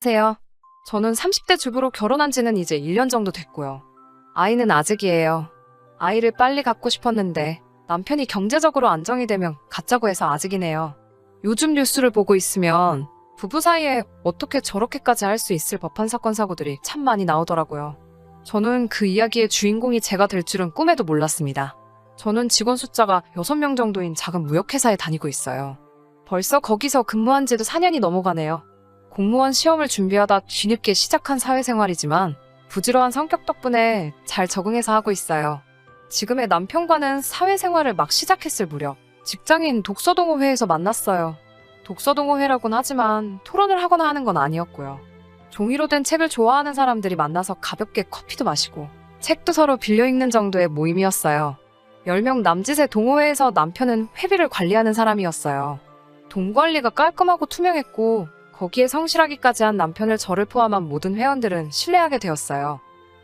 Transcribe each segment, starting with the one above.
안녕하세요. 저는 30대 주부로 결혼한 지는 이제 1년 정도 됐고요. 아이는 아직이에요. 아이를 빨리 갖고 싶었는데 남편이 경제적으로 안정이 되면 갖자고 해서 아직이네요. 요즘 뉴스를 보고 있으면 부부 사이에 어떻게 저렇게까지 할 수 있을 법한 사건 사고들이 참 많이 나오더라고요. 저는 그 이야기의 주인공이 제가 될 줄은 꿈에도 몰랐습니다. 저는 직원 숫자가 6명 정도인 작은 무역회사에 다니고 있어요. 벌써 거기서 근무한 지도 4년이 넘어가네요. 공무원 시험을 준비하다 뒤늦게 시작한 사회생활이지만 부지런한 성격 덕분에 잘 적응해서 하고 있어요. 지금의 남편과는 사회생활을 막 시작했을 무렵 직장인 독서동호회에서 만났어요. 독서동호회라곤 하지만 토론을 하거나 하는 건 아니었고요. 종이로 된 책을 좋아하는 사람들이 만나서 가볍게 커피도 마시고 책도 서로 빌려 읽는 정도의 모임이었어요. 10명 남짓의 동호회에서 남편은 회비를 관리하는 사람이었어요. 돈 관리가 깔끔하고 투명했고 거기에 성실하기까지 한 남편을 저를 포함한 모든 회원들은 신뢰하게 되었어요.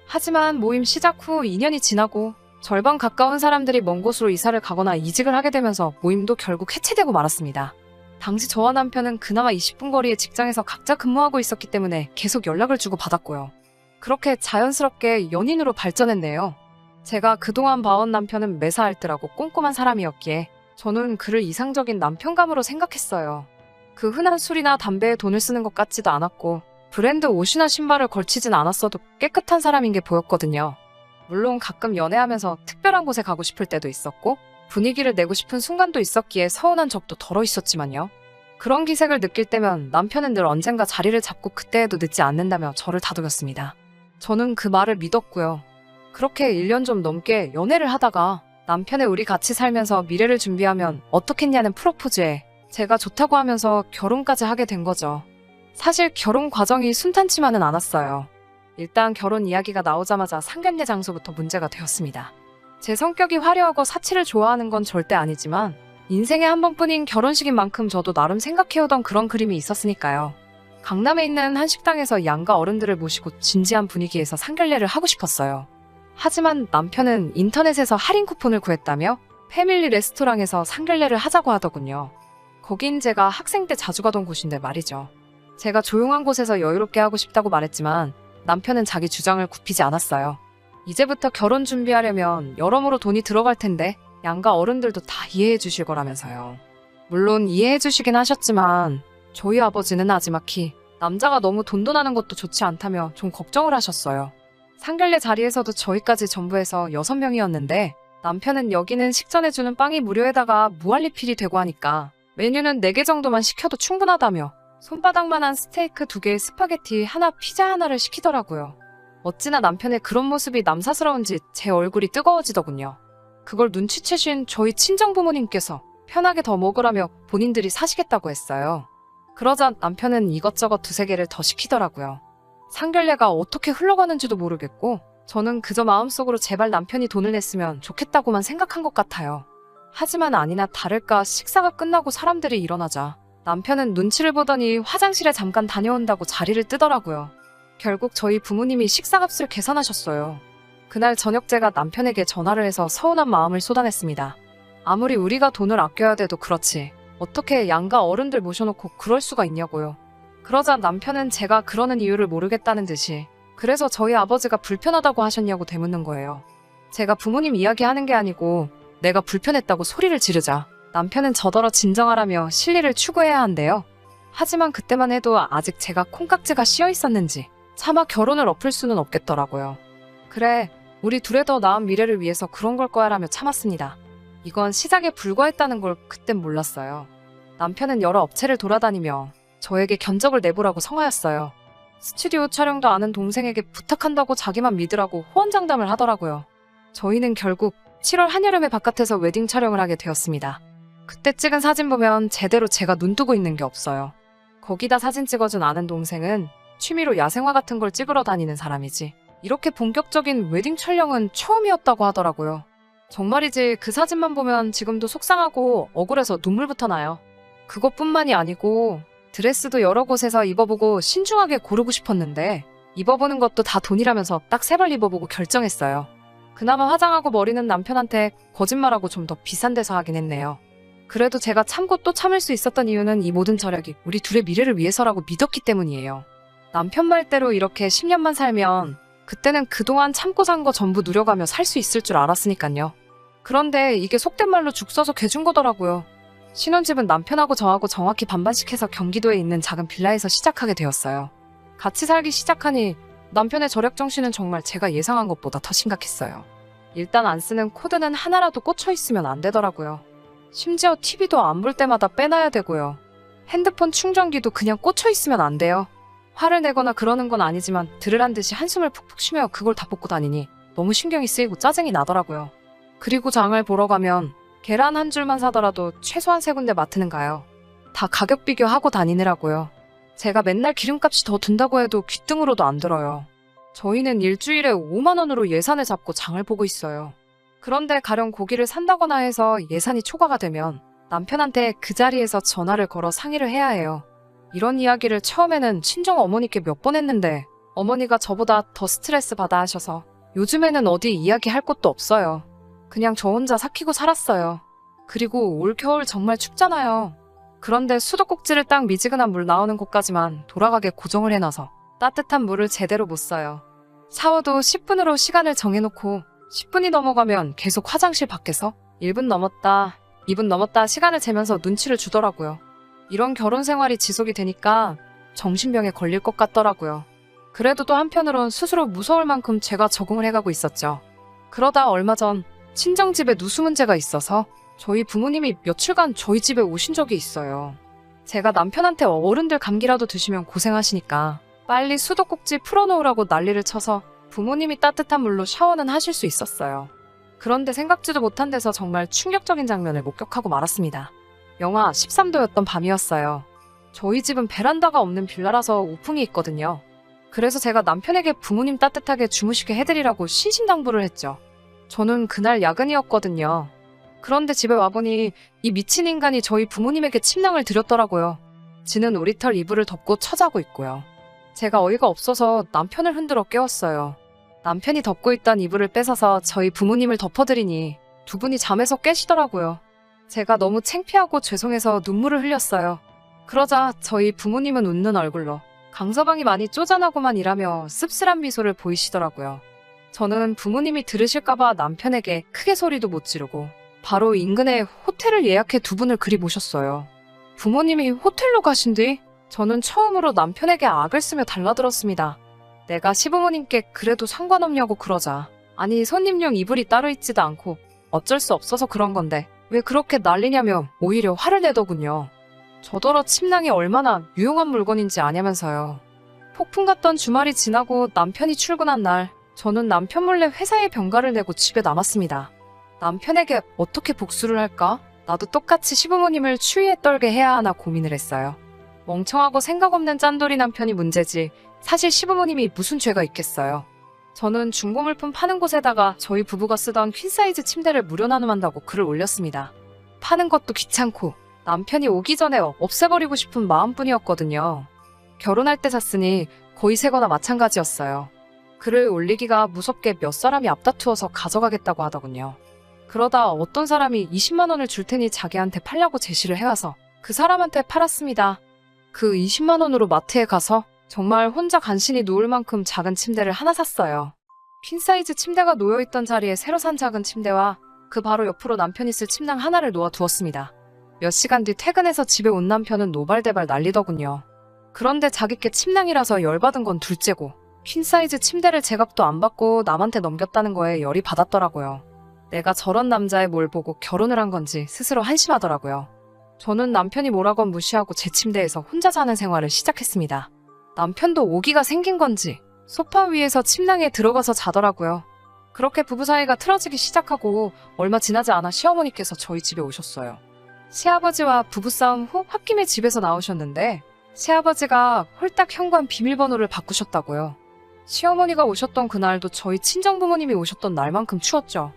하지만 모임 시작 후 2년이 지나고 절반 가까운 사람들이 먼 곳으로 이사를 가거나 이직을 하게 되면서 모임도 결국 해체되고 말았습니다. 당시 저와 남편은 그나마 20분 거리의 직장에서 각자 근무하고 있었기 때문에 계속 연락을 주고 받았고요. 그렇게 자연스럽게 연인으로 발전했네요. 제가 그동안 봐온 남편은 매사알뜰하고 꼼꼼한 사람이었기에 저는 그를 이상적인 남편감으로 생각했어요. 그 흔한 술이나 담배에 돈을 쓰는 것 같지도 않았고 브랜드 옷이나 신발을 걸치진 않았어도 깨끗한 사람인 게 보였거든요. 물론 가끔 연애하면서 특별한 곳에 가고 싶을 때도 있었고 분위기를 내고 싶은 순간도 있었기에 서운한 적도 덜어 있었지만요. 그런 기색을 느낄 때면 남편은 늘 언젠가 자리를 잡고 그때에도 늦지 않는다며 저를 다독였습니다. 저는 그 말을 믿었고요. 그렇게 1년 좀 넘게 연애를 하다가 남편의 우리 같이 살면서 미래를 준비하면 어떻겠냐는 프로포즈에 제가 좋다고 하면서 결혼까지 하게 된 거죠. 사실 결혼 과정이 순탄치만은 않았어요. 일단 결혼 이야기가 나오자마자 상견례 장소부터 문제가 되었습니다. 제 성격이 화려하고 사치를 좋아하는 건 절대 아니지만 인생에 한 번뿐인 결혼식인 만큼 저도 나름 생각해오던 그런 그림이 있었으니까요. 강남에 있는 한 식당에서 양가 어른들을 모시고 진지한 분위기에서 상견례를 하고 싶었어요. 하지만 남편은 인터넷에서 할인 쿠폰을 구했다며 패밀리 레스토랑에서 상견례를 하자고 하더군요. 거긴 제가 학생 때 자주 가던 곳인데 말이죠. 제가 조용한 곳에서 여유롭게 하고 싶다고 말했지만 남편은 자기 주장을 굽히지 않았어요. 이제부터 결혼 준비하려면 여러모로 돈이 들어갈 텐데 양가 어른들도 다 이해해 주실 거라면서요. 물론 이해해 주시긴 하셨지만 저희 아버지는 나지막히 남자가 너무 돈돈하는 것도 좋지 않다며 좀 걱정을 하셨어요. 상견례 자리에서도 저희까지 전부 해서 6명이었는데 남편은 여기는 식전해주는 빵이 무료에다가 무한리필이 되고 하니까 메뉴는 4개 정도만 시켜도 충분하다며 손바닥만한 스테이크 2개, 스파게티 하나, 피자 하나를 시키더라고요. 어찌나 남편의 그런 모습이 남사스러운지 제 얼굴이 뜨거워지더군요. 그걸 눈치채신 저희 친정부모님께서 편하게 더 먹으라며 본인들이 사시겠다고 했어요. 그러자 남편은 이것저것 2-3개를 더 시키더라고요. 상견례가 어떻게 흘러가는지도 모르겠고 저는 그저 마음속으로 제발 남편이 돈을 냈으면 좋겠다고만 생각한 것 같아요. 하지만 아니나 다를까 식사가 끝나고 사람들이 일어나자 남편은 눈치를 보더니 화장실에 잠깐 다녀온다고 자리를 뜨더라고요. 결국 저희 부모님이 식사값을 계산하셨어요. 그날 저녁 제가 남편에게 전화를 해서 서운한 마음을 쏟아냈습니다. 아무리 우리가 돈을 아껴야 돼도 그렇지 어떻게 양가 어른들 모셔놓고 그럴 수가 있냐고요. 그러자 남편은 제가 그러는 이유를 모르겠다는 듯이 그래서 저희 아버지가 불편하다고 하셨냐고 되묻는 거예요. 제가 부모님 이야기하는 게 아니고 내가 불편했다고 소리를 지르자 남편은 저더러 진정하라며 실리를 추구해야 한대요. 하지만 그때만 해도 아직 제가 콩깍지가 씌어 있었는지 차마 결혼을 엎을 수는 없겠더라고요. 그래, 우리 둘의 더 나은 미래를 위해서 그런 걸 거야 라며 참았습니다. 이건 시작에 불과했다는 걸 그땐 몰랐어요. 남편은 여러 업체를 돌아다니며 저에게 견적을 내보라고 성하였어요. 스튜디오 촬영도 아는 동생에게 부탁한다고 자기만 믿으라고 호언장담을 하더라고요. 저희는 결국 7월 한여름에 바깥에서 웨딩 촬영을 하게 되었습니다. 그때 찍은 사진 보면 제대로 제가 눈뜨고 있는 게 없어요. 거기다 사진 찍어준 아는 동생은 취미로 야생화 같은 걸 찍으러 다니는 사람이지 이렇게 본격적인 웨딩 촬영은 처음이었다고 하더라고요. 정말이지 그 사진만 보면 지금도 속상하고 억울해서 눈물부터 나요. 그것뿐만이 아니고 드레스도 여러 곳에서 입어보고 신중하게 고르고 싶었는데 입어보는 것도 다 돈이라면서 딱 3벌 입어보고 결정했어요. 그나마 화장하고 머리는 남편한테 거짓말하고 좀 더 비싼 데서 하긴 했네요. 그래도 제가 참고 또 참을 수 있었던 이유는 이 모든 절약이 우리 둘의 미래를 위해서라고 믿었기 때문이에요. 남편 말대로 이렇게 10년만 살면 그때는 그동안 참고 산 거 전부 누려가며 살 수 있을 줄 알았으니까요. 그런데 이게 속된 말로 죽 써서 개준 거더라고요. 신혼집은 남편하고 저하고 정확히 반반씩 해서 경기도에 있는 작은 빌라에서 시작하게 되었어요. 같이 살기 시작하니 남편의 절약 정신은 정말 제가 예상한 것보다 더 심각했어요. 일단 안 쓰는 코드는 하나라도 꽂혀 있으면 안 되더라고요. 심지어 TV도 안 볼 때마다 빼놔야 되고요. 핸드폰 충전기도 그냥 꽂혀 있으면 안 돼요. 화를 내거나 그러는 건 아니지만 들으란 듯이 한숨을 푹푹 쉬며 그걸 다 뽑고 다니니 너무 신경이 쓰이고 짜증이 나더라고요. 그리고 장을 보러 가면 계란 한 줄만 사더라도 최소한 3군데 마트는 가요. 다 가격 비교하고 다니느라고요. 제가 맨날 기름값이 더 든다고 해도 귀등으로도 안 들어요. 저희는 일주일에 5만 원으로 예산을 잡고 장을 보고 있어요. 그런데 가령 고기를 산다거나 해서 예산이 초과가 되면 남편한테 그 자리에서 전화를 걸어 상의를 해야 해요. 이런 이야기를 처음에는 친정 어머니께 몇 번 했는데 어머니가 저보다 더 스트레스 받아 하셔서 요즘에는 어디 이야기할 곳도 없어요. 그냥 저 혼자 삭히고 살았어요. 그리고 올 겨울 정말 춥잖아요. 그런데 수도꼭지를 딱 미지근한 물 나오는 곳까지만 돌아가게 고정을 해놔서 따뜻한 물을 제대로 못 써요. 샤워도 10분으로 시간을 정해놓고 10분이 넘어가면 계속 화장실 밖에서 1분 넘었다, 2분 넘었다 시간을 재면서 눈치를 주더라고요. 이런 결혼 생활이 지속이 되니까 정신병에 걸릴 것 같더라고요. 그래도 또 한편으론 스스로 무서울 만큼 제가 적응을 해가고 있었죠. 그러다 얼마 전 친정집에 누수 문제가 있어서 저희 부모님이 며칠간 저희 집에 오신 적이 있어요. 제가 남편한테 어른들 감기라도 드시면 고생하시니까 빨리 수도꼭지 풀어놓으라고 난리를 쳐서 부모님이 따뜻한 물로 샤워는 하실 수 있었어요. 그런데 생각지도 못한 데서 정말 충격적인 장면을 목격하고 말았습니다. 영하 13도였던 밤이었어요. 저희 집은 베란다가 없는 빌라라서 우풍이 있거든요. 그래서 제가 남편에게 부모님 따뜻하게 주무시게 해드리라고 신신당부를 했죠. 저는 그날 야근이었거든요. 그런데 집에 와보니 이 미친 인간이 저희 부모님에게 침낭을 드렸더라고요. 지는 오리털 이불을 덮고 처자고 있고요. 제가 어이가 없어서 남편을 흔들어 깨웠어요. 남편이 덮고 있던 이불을 뺏어서 저희 부모님을 덮어드리니 두 분이 잠에서 깨시더라고요. 제가 너무 창피하고 죄송해서 눈물을 흘렸어요. 그러자 저희 부모님은 웃는 얼굴로 강서방이 많이 쪼잔하고만 일하며 씁쓸한 미소를 보이시더라고요. 저는 부모님이 들으실까봐 남편에게 크게 소리도 못 지르고 바로 인근에 호텔을 예약해 두 분을 그리 모셨어요. 부모님이 호텔로 가신 뒤 저는 처음으로 남편에게 악을 쓰며 달라들었습니다. 내가 시부모님께 그래도 상관없냐고 그러자 아니 손님용 이불이 따로 있지도 않고 어쩔 수 없어서 그런 건데 왜 그렇게 난리냐며 오히려 화를 내더군요. 저더러 침낭이 얼마나 유용한 물건인지 아냐면서요. 폭풍 같던 주말이 지나고 남편이 출근한 날 저는 남편 몰래 회사에 병가를 내고 집에 남았습니다. 남편에게 어떻게 복수를 할까? 나도 똑같이 시부모님을 추위에 떨게 해야 하나 고민을 했어요. 멍청하고 생각 없는 짠돌이 남편이 문제지 사실 시부모님이 무슨 죄가 있겠어요. 저는 중고물품 파는 곳에다가 저희 부부가 쓰던 퀸사이즈 침대를 무료 나눔한다고 글을 올렸습니다. 파는 것도 귀찮고 남편이 오기 전에 없애버리고 싶은 마음뿐이었거든요. 결혼할 때 샀으니 거의 새거나 마찬가지였어요. 글을 올리기가 무섭게 몇 사람이 앞다투어서 가져가겠다고 하더군요. 그러다 어떤 사람이 20만 원을 줄 테니 자기한테 팔려고 제시를 해와서 그 사람한테 팔았습니다. 그 20만 원으로 마트에 가서 정말 혼자 간신히 누울 만큼 작은 침대를 하나 샀어요. 퀸사이즈 침대가 놓여있던 자리에 새로 산 작은 침대와 그 바로 옆으로 남편이 쓸 침낭 하나를 놓아 두었습니다. 몇 시간 뒤 퇴근해서 집에 온 남편은 노발대발 난리더군요. 그런데 자기께 침낭이라서 열받은 건 둘째고 퀸사이즈 침대를 제값도 안 받고 남한테 넘겼다는 거에 열이 받았더라고요. 내가 저런 남자의 뭘 보고 결혼을 한 건지 스스로 한심하더라고요. 저는 남편이 뭐라건 무시하고 제 침대에서 혼자 자는 생활을 시작했습니다. 남편도 오기가 생긴 건지 소파 위에서 침낭에 들어가서 자더라고요. 그렇게 부부 사이가 틀어지기 시작하고 얼마 지나지 않아 시어머니께서 저희 집에 오셨어요. 시아버지와 부부싸움 후 홧김에 집에서 나오셨는데 시아버지가 홀딱 현관 비밀번호를 바꾸셨다고요. 시어머니가 오셨던 그날도 저희 친정부모님이 오셨던 날만큼 추웠죠.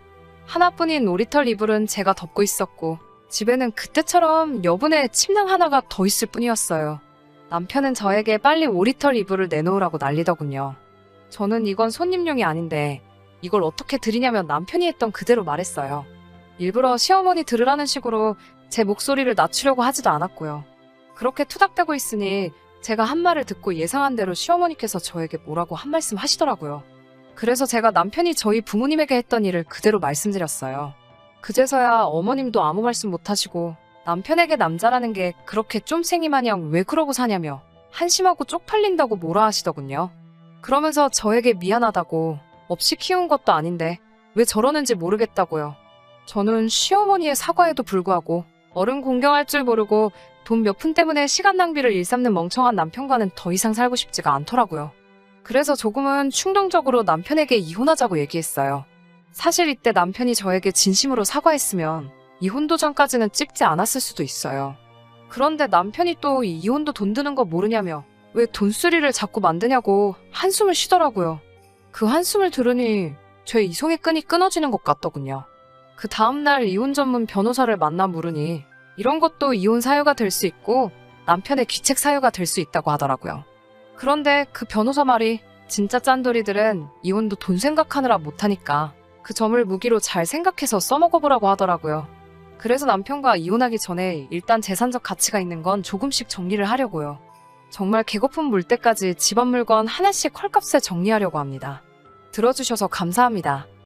하나뿐인 오리털 이불은 제가 덮고 있었고 집에는 그때처럼 여분의 침낭 하나가 더 있을 뿐이었어요. 남편은 저에게 빨리 오리털 이불을 내놓으라고 난리더군요. 저는 이건 손님용이 아닌데 이걸 어떻게 드리냐면 남편이 했던 그대로 말했어요. 일부러 시어머니 들으라는 식으로 제 목소리를 낮추려고 하지도 않았고요. 그렇게 투닥대고 있으니 제가 한 말을 듣고 예상한 대로 시어머니께서 저에게 뭐라고 한 말씀 하시더라고요. 그래서 제가 남편이 저희 부모님에게 했던 일을 그대로 말씀드렸어요. 그제서야 어머님도 아무 말씀 못하시고 남편에게 남자라는 게 그렇게 쫌생이 마냥 왜 그러고 사냐며 한심하고 쪽팔린다고 뭐라 하시더군요. 그러면서 저에게 미안하다고 없이 키운 것도 아닌데 왜 저러는지 모르겠다고요. 저는 시어머니의 사과에도 불구하고 어른 공경할 줄 모르고 돈 몇 푼 때문에 시간 낭비를 일삼는 멍청한 남편과는 더 이상 살고 싶지가 않더라고요. 그래서 조금은 충동적으로 남편에게 이혼하자고 얘기했어요. 사실 이때 남편이 저에게 진심으로 사과했으면 이혼 도장까지는 찍지 않았을 수도 있어요. 그런데 남편이 또 이혼도 돈 드는 거 모르냐며 왜 돈쓰리를 자꾸 만드냐고 한숨을 쉬더라고요. 그 한숨을 들으니 제 이성의 끈이 끊어지는 것 같더군요. 그 다음날 이혼 전문 변호사를 만나 물으니 이런 것도 이혼 사유가 될 수 있고 남편의 귀책 사유가 될 수 있다고 하더라고요. 그런데 그 변호사 말이 진짜 짠돌이들은 이혼도 돈 생각하느라 못하니까 그 점을 무기로 잘 생각해서 써먹어보라고 하더라고요. 그래서 남편과 이혼하기 전에 일단 재산적 가치가 있는 건 조금씩 정리를 하려고요. 정말 개거품 물 때까지 집안 물건 하나씩 헐값에 정리하려고 합니다. 들어주셔서 감사합니다.